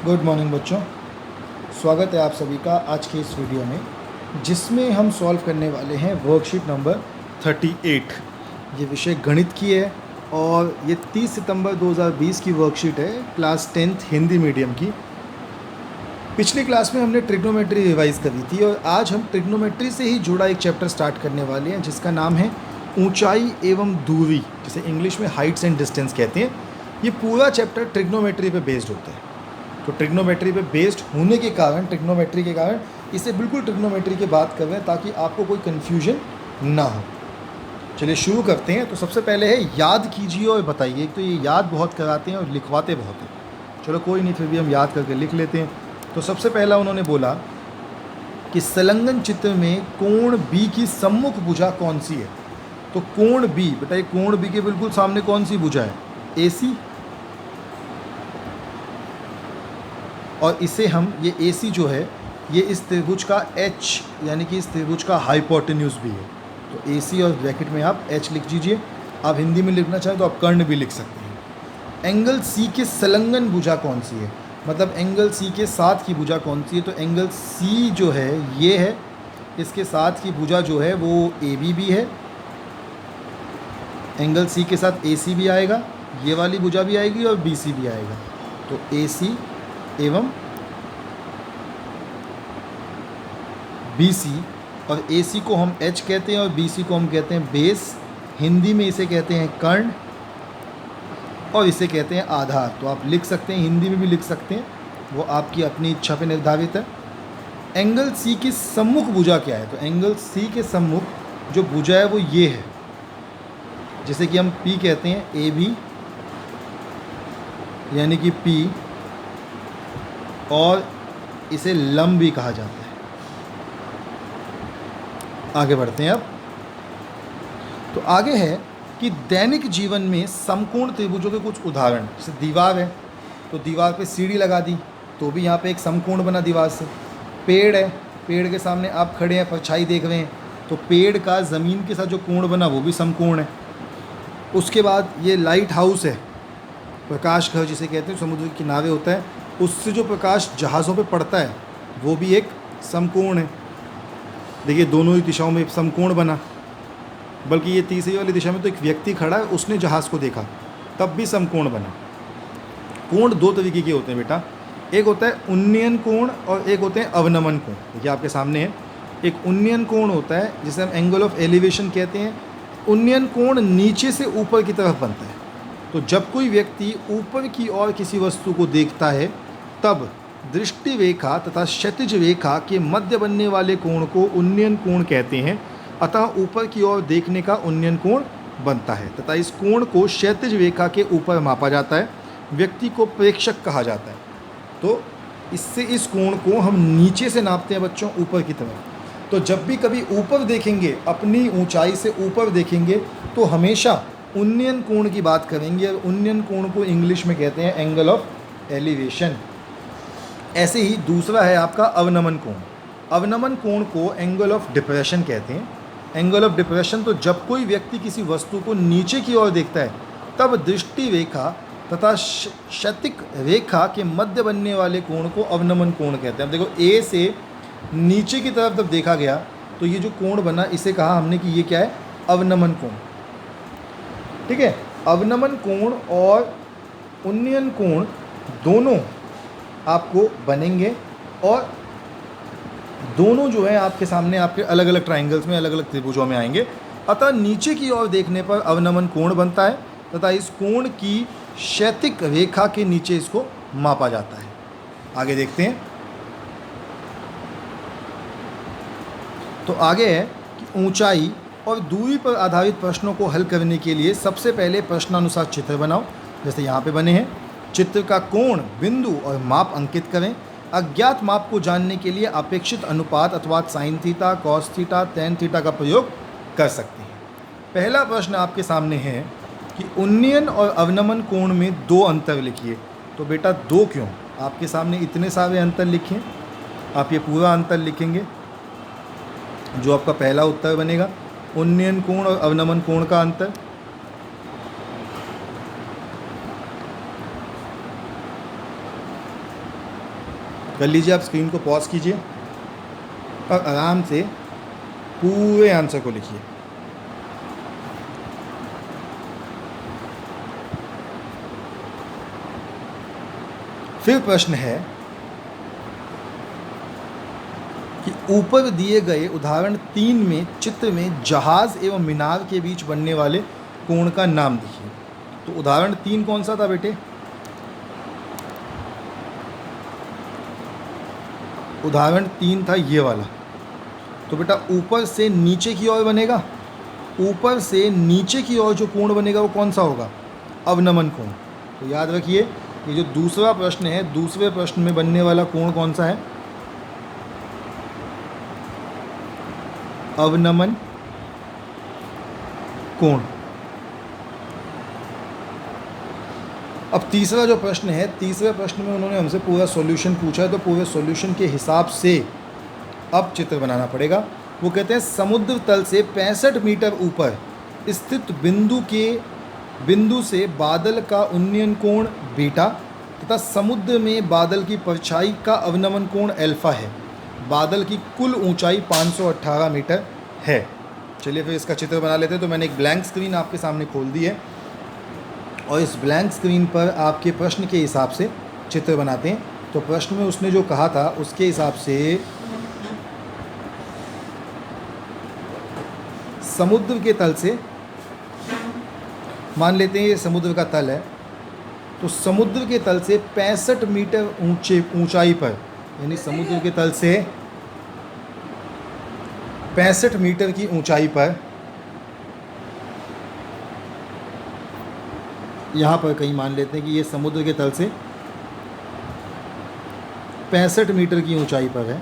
Good morning बच्चों, स्वागत है आप सभी का आज के इस वीडियो में, जिसमें हम सॉल्व करने वाले हैं वर्कशीट नंबर 38। ये विषय गणित की है और ये 30 सितंबर 2020 की वर्कशीट है, क्लास 10th हिंदी मीडियम की। पिछली क्लास में हमने ट्रिग्नोमेट्री रिवाइज करी थी और आज हम ट्रिग्नोमेट्री से ही जुड़ा एक चैप्टर स्टार्ट करने वाले हैं, जिसका नाम है ऊंचाई एवं दूरी, जिसे इंग्लिश में हाइट्स एंड डिस्टेंस कहते हैं। ये पूरा चैप्टर ट्रिग्नोमेट्री पे बेस्ड होता है। तो ट्रिग्नोमेट्री पे बेस्ड होने के कारण, ट्रिग्नोमेट्री के कारण इसे बिल्कुल ट्रिग्नोमेट्री की बात कर रहे हैं, ताकि आपको कोई कन्फ्यूजन ना हो। चलिए शुरू करते हैं। तो सबसे पहले है याद कीजिए और बताइए। एक तो ये याद बहुत कराते हैं और लिखवाते बहुत हैं। चलो कोई नहीं, फिर भी हम याद करके लिख लेते हैं। तो सबसे पहला उन्होंने बोला कि संलग्न चित्र में कोण बी की सम्मुख भुजा कौन सी है। तो कोण बी, बेटा ये कोण बी के बिल्कुल सामने कौन सी भुजा है? AC। और इसे हम, ये AC जो है, ये इस त्रिभुज का H यानी कि इस त्रिभुज का हाइपोटेन्यूज भी है। तो AC और ब्रैकेट में आप H लिख दीजिए। आप हिंदी में लिखना चाहें तो आप कर्ण भी लिख सकते हैं। एंगल C के संलग्न भुजा कौन सी है, मतलब एंगल C के साथ की भुजा कौन सी है? तो एंगल C जो है ये है, इसके साथ की भुजा जो है वो AB भी है। एंगल C के साथ AC भी आएगा, ये वाली भुजा भी आएगी और BC भी आएगा। तो AC एवं BC, और AC को हम H कहते हैं और BC को हम कहते हैं बेस। हिंदी में इसे कहते हैं कर्ण और इसे कहते हैं आधार। तो आप लिख सकते हैं, हिंदी में भी लिख सकते हैं, वो आपकी अपनी इच्छा पे निर्धारित है। एंगल C की सम्मुख भुजा क्या है? तो एंगल C के सम्मुख जो भुजा है वो ये है, जैसे कि हम P कहते हैं, AB यानी कि P, और इसे लंब भी कहा जाता है। आगे बढ़ते हैं अब। तो आगे है कि दैनिक जीवन में समकोण त्रिभुजों के कुछ उदाहरण। जैसे दीवार है, तो दीवार पे सीढ़ी लगा दी तो भी यहाँ पे एक समकोण बना दीवार से। पेड़ है, पेड़ के सामने आप खड़े हैं, परछाई देख रहे हैं, तो पेड़ का ज़मीन के साथ जो कोण बना वो भी समकोण है। उसके बाद ये लाइट हाउस है, प्रकाश घर जिसे कहते हैं, समुद्र के किनारे होता है, उससे जो प्रकाश जहाज़ों पे पड़ता है वो भी एक समकोण है। देखिए दोनों ही दिशाओं में समकोण बना, बल्कि ये तीसरी वाली दिशा में तो एक व्यक्ति खड़ा है, उसने जहाज़ को देखा, तब भी समकोण बना। कोण दो तरीके के होते हैं बेटा, एक होता है उन्नयन कोण और एक होते हैं अवनमन कोण। देखिए आपके सामने है, एक उन्नयन कोण होता है जिसे हम एंगल ऑफ एलिवेशन कहते हैं। उन्नयन कोण नीचे से ऊपर की तरफ बनता है। तो जब कोई व्यक्ति ऊपर की ओर किसी वस्तु को देखता है, तब दृष्टि रेखा तथा क्षैतिज रेखा के मध्य बनने वाले कोण को उन्नयन कोण कहते हैं। अतः ऊपर की ओर देखने का उन्नयन कोण बनता है तथा इस कोण को क्षैतिज रेखा के ऊपर मापा जाता है। व्यक्ति को प्रेक्षक कहा जाता है। तो इससे इस कोण को हम नीचे से नापते हैं बच्चों, ऊपर की तरफ। तो जब भी कभी ऊपर देखेंगे, अपनी ऊंचाई से ऊपर देखेंगे, तो हमेशा उन्नयन कोण की बात करेंगे, और उन्नयन कोण को इंग्लिश में कहते हैं एंगल ऑफ एलिवेशन। ऐसे ही दूसरा है आपका अवनमन कोण। अवनमन कोण को एंगल ऑफ डिप्रेशन कहते हैं। एंगल ऑफ डिप्रेशन, तो जब कोई व्यक्ति किसी वस्तु को नीचे की ओर देखता है, तब दृष्टि रेखा तथा क्षैतिज रेखा के मध्य बनने वाले कोण को अवनमन कोण कहते हैं। अब देखो A से नीचे की तरफ जब देखा गया, तो ये जो कोण बना, इसे कहा हमने कि ये क्या है? अवनमन कोण। ठीक है, अवनमन कोण और उन्नयन कोण दोनों आपको बनेंगे, और दोनों जो है आपके सामने आपके अलग अलग ट्राइंगल्स में, अलग अलग त्रिभुजों में आएंगे। अतः नीचे की ओर देखने पर अवनमन कोण बनता है तथा इस कोण की क्षैतिज रेखा के नीचे इसको मापा जाता है। आगे देखते हैं। तो आगे है कि ऊंचाई और दूरी पर आधारित प्रश्नों को हल करने के लिए सबसे पहले प्रश्नानुसार चित्र बनाओ, जैसे यहाँ पे बने हैं। चित्र का कोण, बिंदु और माप अंकित करें। अज्ञात माप को जानने के लिए अपेक्षित अनुपात अथवा sine theta, cos theta, tan theta का प्रयोग कर सकते हैं। पहला प्रश्न आपके सामने है कि उन्नयन और अवनमन कोण में दो अंतर लिखिए। तो बेटा दो क्यों? आपके सामने इतने सारे अंतर लिखें, आप ये पूरा अंतर लिखेंगे, जो आपका पहला उत्तर बनेगा। उन्नयन कोण और अवनमन कोण का अंतर, कर लीजिए, आप स्क्रीन को पॉज कीजिए और आराम से पूरे आंसर को लिखिए। फिर प्रश्न है कि ऊपर दिए गए उदाहरण 3 में चित्र में जहाज एवं मीनार के बीच बनने वाले कोण का नाम लिखिए। तो उदाहरण 3 कौन सा था बेटे? उदाहरण 3 था ये वाला। तो बेटा ऊपर से नीचे की ओर बनेगा, ऊपर से नीचे की ओर जो कोण बनेगा वो कौन सा होगा? अवनमन कोण। तो याद रखिए, ये जो दूसरा प्रश्न है, दूसरे प्रश्न में बनने वाला कोण कौन सा है? अवनमन कोण। अब तीसरा जो प्रश्न है, तीसरे प्रश्न में उन्होंने हमसे पूरा सॉल्यूशन पूछा है, तो पूरे सॉल्यूशन के हिसाब से अब चित्र बनाना पड़ेगा। वो कहते हैं समुद्र तल से 65 मीटर ऊपर स्थित बिंदु से बादल का उन्नयन कोण बीटा तथा समुद्र में बादल की परछाई का अवनमन कोण अल्फा है। बादल की कुल ऊंचाई 518 मीटर है। चलिए फिर इसका चित्र बना लेते हैं। तो मैंने एक ब्लैंक स्क्रीन आपके सामने खोल दी है और इस ब्लैंक स्क्रीन पर आपके प्रश्न के हिसाब से चित्र बनाते हैं। तो प्रश्न में उसने जो कहा था उसके हिसाब से समुद्र के तल से, मान लेते हैं ये समुद्र का तल है, तो समुद्र के तल से 65 मीटर ऊंचाई पर, यानी समुद्र के तल से 65 मीटर की ऊंचाई पर, यहाँ पर कहीं मान लेते हैं कि ये समुद्र के तल से 65 मीटर की ऊंचाई पर है।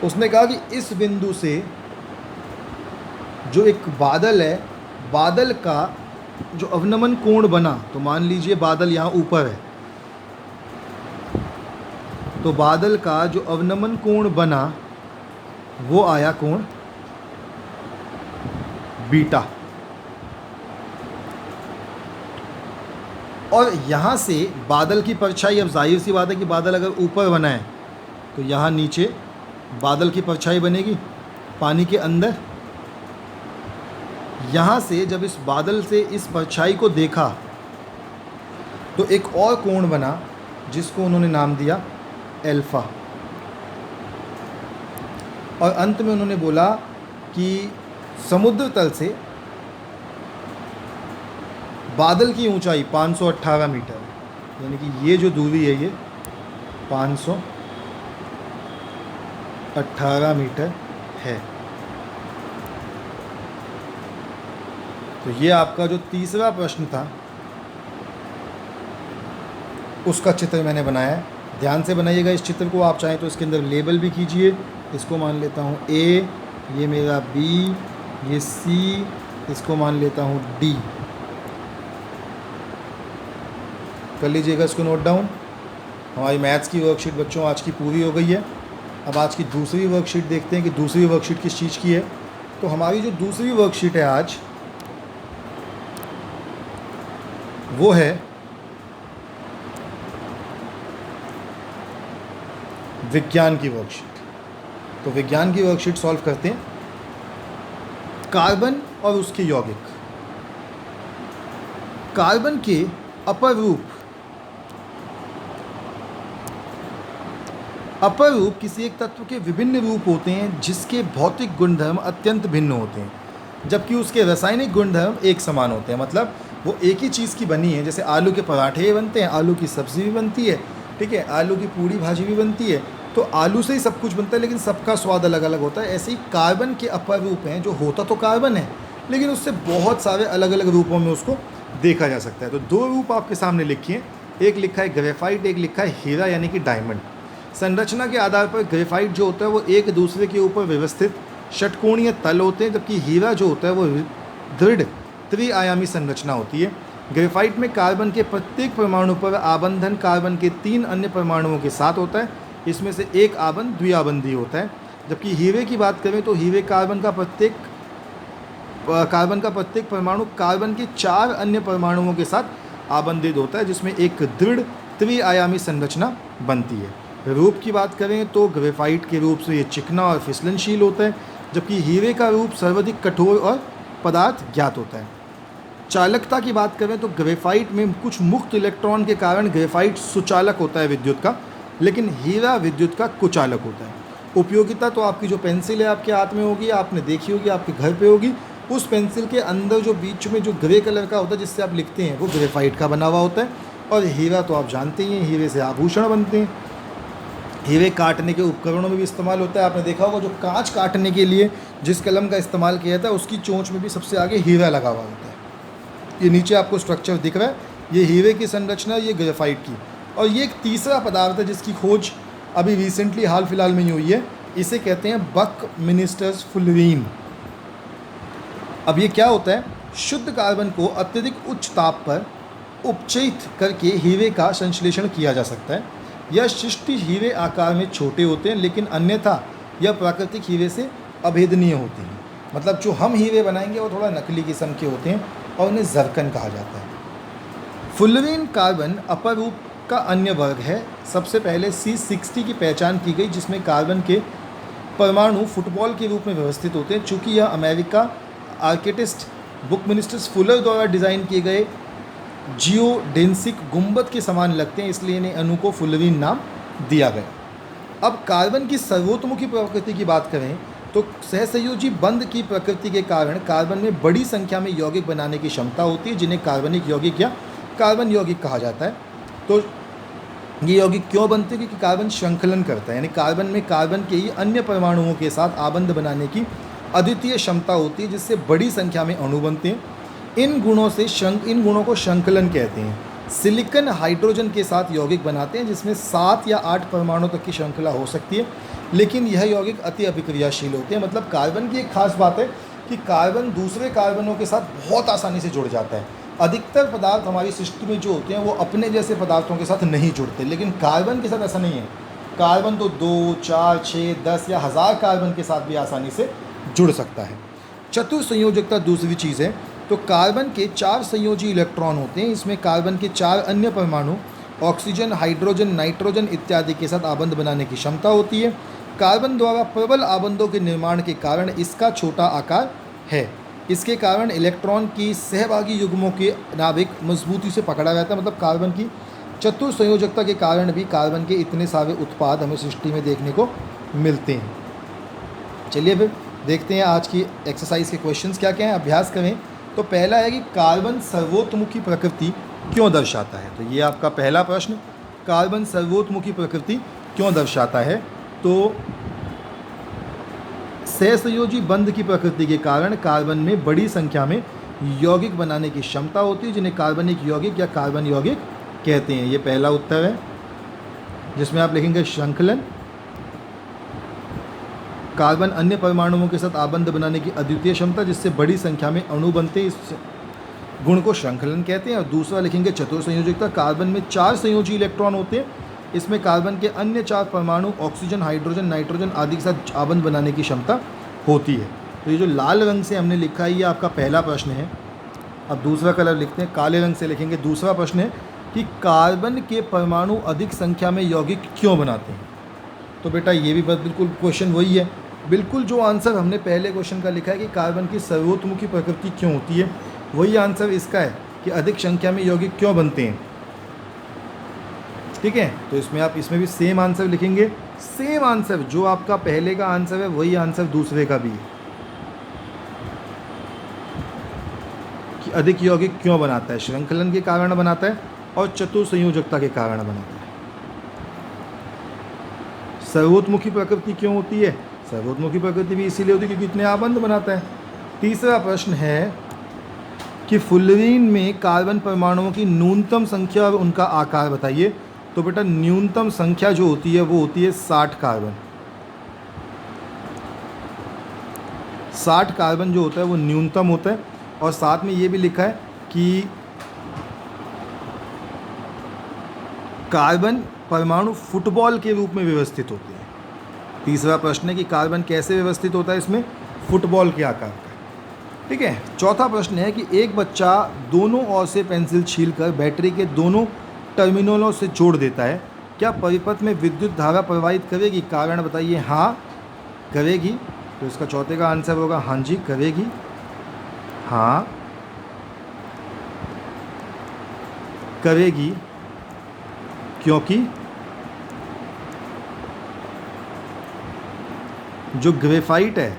उसने कहा कि इस बिंदु से जो एक बादल है, बादल का जो अवनमन कोण बना, तो मान लीजिए बादल यहाँ ऊपर है, तो बादल का जो अवनमन कोण बना वो आया कोण बीटा। और यहाँ से बादल की परछाई, अब जाहिर सी बात है कि बादल अगर ऊपर बना है तो यहाँ नीचे बादल की परछाई बनेगी पानी के अंदर। यहाँ से जब इस बादल से इस परछाई को देखा तो एक और कोण बना जिसको उन्होंने नाम दिया अल्फा। और अंत में उन्होंने बोला कि समुद्र तल से बादल की ऊंचाई 518 मीटर, यानी कि ये जो दूरी है ये 518 मीटर है। तो ये आपका जो तीसरा प्रश्न था उसका चित्र मैंने बनाया है। ध्यान से बनाइएगा इस चित्र को। आप चाहें तो इसके अंदर लेबल भी कीजिए। इसको मान लेता हूँ ए, ये मेरा बी, ये सी, इसको मान लेता हूँ डी। कर लीजिएगा इसको नोट डाउन। हमारी मैथ्स की वर्कशीट बच्चों आज की पूरी हो गई है। अब आज की दूसरी वर्कशीट देखते हैं कि दूसरी वर्कशीट किस चीज़ की है। तो हमारी जो दूसरी वर्कशीट है आज वो है विज्ञान की वर्कशीट। तो विज्ञान की वर्कशीट सॉल्व करते हैं। कार्बन और उसके यौगिक। कार्बन के अपर रूप किसी एक तत्व के विभिन्न रूप होते हैं जिसके भौतिक गुणधर्म अत्यंत भिन्न होते हैं, जबकि उसके रासायनिक गुणधर्म एक समान होते हैं। मतलब वो एक ही चीज़ की बनी है। जैसे आलू के पराठे बनते हैं, आलू की सब्ज़ी भी बनती है, ठीक है, आलू की पूड़ी भाजी भी बनती है। तो आलू से ही सब कुछ बनता है, लेकिन सबका स्वाद अलग अलग होता है। ऐसे ही कार्बन के अपर रूप हैं, जो होता तो कार्बन है लेकिन उससे बहुत सारे अलग अलग रूपों में उसको देखा जा सकता है। तो दो रूप आपके सामने लिखिए। एक लिखा है ग्रेफाइट, एक लिखा है हीरा यानी कि डायमंड। संरचना के आधार पर ग्रेफाइट जो होता है वो एक दूसरे के ऊपर व्यवस्थित षटकोणीय तल होते हैं, जबकि हीरा जो होता है वो दृढ़ त्रिआयामी संरचना होती है। ग्रेफाइट में कार्बन के प्रत्येक परमाणु पर आबंधन कार्बन के 3 अन्य परमाणुओं के साथ होता है। इसमें से एक आबंध द्विआबंधी होता है। जबकि हीरे की बात करें तो हीरे कार्बन का प्रत्येक परमाणु कार्बन के 4 अन्य परमाणुओं के साथ आबंधित होता है, जिसमें एक दृढ़ त्रिआयामी संरचना बनती है। रूप की बात करें तो ग्रेफाइट के रूप से ये चिकना और फिसलनशील होता है, जबकि हीरे का रूप सर्वाधिक कठोर और पदार्थ ज्ञात होता है। चालकता की बात करें तो ग्रेफाइट में कुछ मुक्त इलेक्ट्रॉन के कारण ग्रेफाइट सुचालक होता है विद्युत का, लेकिन हीरा विद्युत का कुचालक होता है। उपयोगिता तो आपकी जो पेंसिल है आपके हाथ में होगी, आपने देखी होगी, आपके घर पे होगी। उस पेंसिल के अंदर जो बीच में जो ग्रे कलर का होता है जिससे आप लिखते हैं वो ग्रेफाइट का बना हुआ होता है। और हीरा तो आप जानते ही हैं, हीरे से आभूषण बनते हैं। हीरे काटने के उपकरणों में भी इस्तेमाल होता है। आपने देखा होगा जो कांच काटने के लिए जिस कलम का इस्तेमाल किया जाता है उसकी चोंच में भी सबसे आगे हीरा लगा हुआ होता है। ये नीचे आपको स्ट्रक्चर दिख रहा है, ये हीरे की संरचना, ये ग्रेफाइट की। और ये एक तीसरा पदार्थ है जिसकी खोज अभी रिसेंटली हाल फिलहाल में ही हुई है, इसे कहते हैं बकमिन्स्टर्स फुलरीन। अब ये क्या होता है, शुद्ध कार्बन को अत्यधिक उच्च ताप पर उपचयित करके हीरे का संश्लेषण किया जा सकता है। यह शिष्ट हीरे आकार में छोटे होते हैं, लेकिन अन्यथा यह प्राकृतिक हीरे से अभेदनीय होते हैं। मतलब जो हम हीरे बनाएंगे वो थोड़ा नकली किस्म के होते हैं और उन्हें जरकन कहा जाता है। फुलरीन कार्बन अपरूप का अन्य वर्ग है। सबसे पहले C60 की पहचान की गई, जिसमें कार्बन के परमाणु फुटबॉल के रूप में व्यवस्थित होते हैं। चूँकि यह अमेरिका आर्किटेक्ट बुकमिन्स्टर्स फुलर द्वारा डिज़ाइन किए गए जियोडेंसिक गुंबद के समान लगते हैं, इसलिए इन्हें अणु को फुलरीन नाम दिया गया। अब कार्बन की सर्वोत्मुखी प्रकृति की बात करें तो सहसंयोजी बंध की प्रकृति के कारण कार्बन में बड़ी संख्या में यौगिक बनाने की क्षमता होती है, जिन्हें कार्बनिक यौगिक या कार्बन यौगिक कहा जाता है। तो ये यौगिक क्यों बनते हैं? क्योंकि कार्बन श्रृंखलन करता है, यानी कार्बन में कार्बन के ही अन्य परमाणुओं के साथ आबंध बनाने की अद्वितीय क्षमता होती है, जिससे बड़ी संख्या में अणु बनते हैं। इन गुणों को श्रृंखलन कहते हैं। सिलिकॉन हाइड्रोजन के साथ यौगिक बनाते हैं, जिसमें 7 या 8 परमाणु तक की श्रृंखला हो सकती है, लेकिन यह यौगिक अति अभिक्रियाशील होते हैं। मतलब कार्बन की एक खास बात है कि कार्बन दूसरे कार्बनों के साथ बहुत आसानी से जुड़ जाता है। अधिकतर पदार्थ हमारी सृष्टि में जो होते हैं वो अपने जैसे पदार्थों के साथ नहीं जुड़ते, लेकिन कार्बन के साथ ऐसा नहीं है। कार्बन तो 2, 4, 6, 10 या 1000 कार्बन के साथ भी आसानी से जुड़ सकता है। चतुर्संयोजकता दूसरी चीज़ है। तो कार्बन के 4 संयोजी इलेक्ट्रॉन होते हैं। इसमें कार्बन के 4 अन्य परमाणु ऑक्सीजन, हाइड्रोजन, नाइट्रोजन इत्यादि के साथ आबंध बनाने की क्षमता होती है। कार्बन द्वारा प्रबल आबंधों के निर्माण के कारण इसका छोटा आकार है। इसके कारण इलेक्ट्रॉन की सहभागी युग्मों के नाभिक मजबूती से पकड़ा रहता है। मतलब कार्बन की चतुर्संयोजकता के कारण भी कार्बन के इतने सारे उत्पाद हमें सृष्टि में देखने को मिलते हैं। चलिए फिर देखते हैं आज की एक्सरसाइज के क्वेश्चंस क्या क्या हैं, अभ्यास करें। तो पहला है कि कार्बन सर्वोत्मुखी प्रकृति क्यों दर्शाता है। तो ये आपका पहला प्रश्न, कार्बन सर्वोत्मुखी प्रकृति क्यों दर्शाता है। तो सहसंयोजी बंध की प्रकृति के कारण कार्बन में बड़ी संख्या में यौगिक बनाने की क्षमता होती है, जिन्हें कार्बनिक यौगिक या कार्बन यौगिक कहते हैं। ये पहला उत्तर है, जिसमें आप लिखेंगे श्रृंखलन। कार्बन अन्य परमाणुओं के साथ आबंध बनाने की अद्वितीय क्षमता, जिससे बड़ी संख्या में अणु बनते हैं, इस गुण को श्रृंखलन कहते हैं। और दूसरा लिखेंगे चतुर्संयोजकता। कार्बन में 4 संयोजी इलेक्ट्रॉन होते हैं। इसमें कार्बन के अन्य 4 परमाणु ऑक्सीजन, हाइड्रोजन, नाइट्रोजन आदि के साथ आबंध बनाने की क्षमता होती है। तो ये जो लाल रंग से हमने लिखा है ये आपका पहला प्रश्न है। अब दूसरा कलर लिखते हैं, काले रंग से लिखेंगे। दूसरा प्रश्न है कि कार्बन के परमाणु अधिक संख्या में यौगिक क्यों बनाते हैं। तो बेटा ये भी बिल्कुल क्वेश्चन वही है, बिल्कुल जो आंसर हमने पहले क्वेश्चन का लिखा है कि कार्बन की सर्वोत्मुखी प्रकृति क्यों होती है, वही आंसर इसका है कि अधिक संख्या में यौगिक क्यों बनते हैं। ठीक है, तो इसमें आप इसमें भी सेम आंसर लिखेंगे। सेम आंसर जो आपका पहले का आंसर है वही आंसर दूसरे का भी है कि अधिक यौगिक क्यों बनाता है। श्रृंखलन के कारण बनाता है और चतुर्संयोजकता के कारण बनाता है। सर्वोत्मुखी प्रकृति क्यों होती है, सर्वोत्मुखी प्रकृति भी इसीलिए होती है क्योंकि इतने आबंध बनाता है। तीसरा प्रश्न है कि फुलरीन में कार्बन परमाणुओं की न्यूनतम संख्या और उनका आकार बताइए। तो बेटा न्यूनतम संख्या जो होती है वो होती है 60 कार्बन। 60 कार्बन जो होता है वो न्यूनतम होता है। और साथ में ये भी लिखा है कि कार्बन परमाणु फुटबॉल के रूप में व्यवस्थित होते हैं। तीसरा प्रश्न है कि कार्बन कैसे व्यवस्थित होता है, इसमें फुटबॉल के आकार का। ठीक है, चौथा प्रश्न है कि एक बच्चा दोनों ओर से पेंसिल छीलकर बैटरी के दोनों टर्मिनलों से जोड़ देता है। क्या परिपथ में विद्युत धारा प्रवाहित करेगी? कारण बताइए। हाँ करेगी। तो इसका चौथे का आंसर होगा हाँ जी करेगी। हाँ करेगी, क्योंकि जो ग्रेफाइट है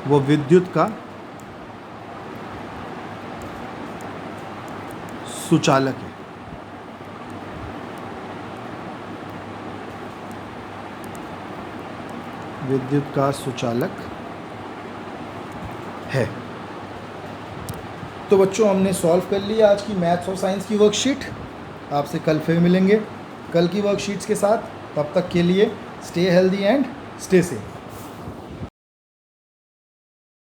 वो विद्युत का सुचालक है। विद्युत का सुचालक है। तो बच्चों हमने सॉल्व कर लिया आज की मैथ्स और साइंस की वर्कशीट। आपसे कल फिर मिलेंगे कल की वर्कशीट्स के साथ। तब तक के लिए stay healthy and stay safe.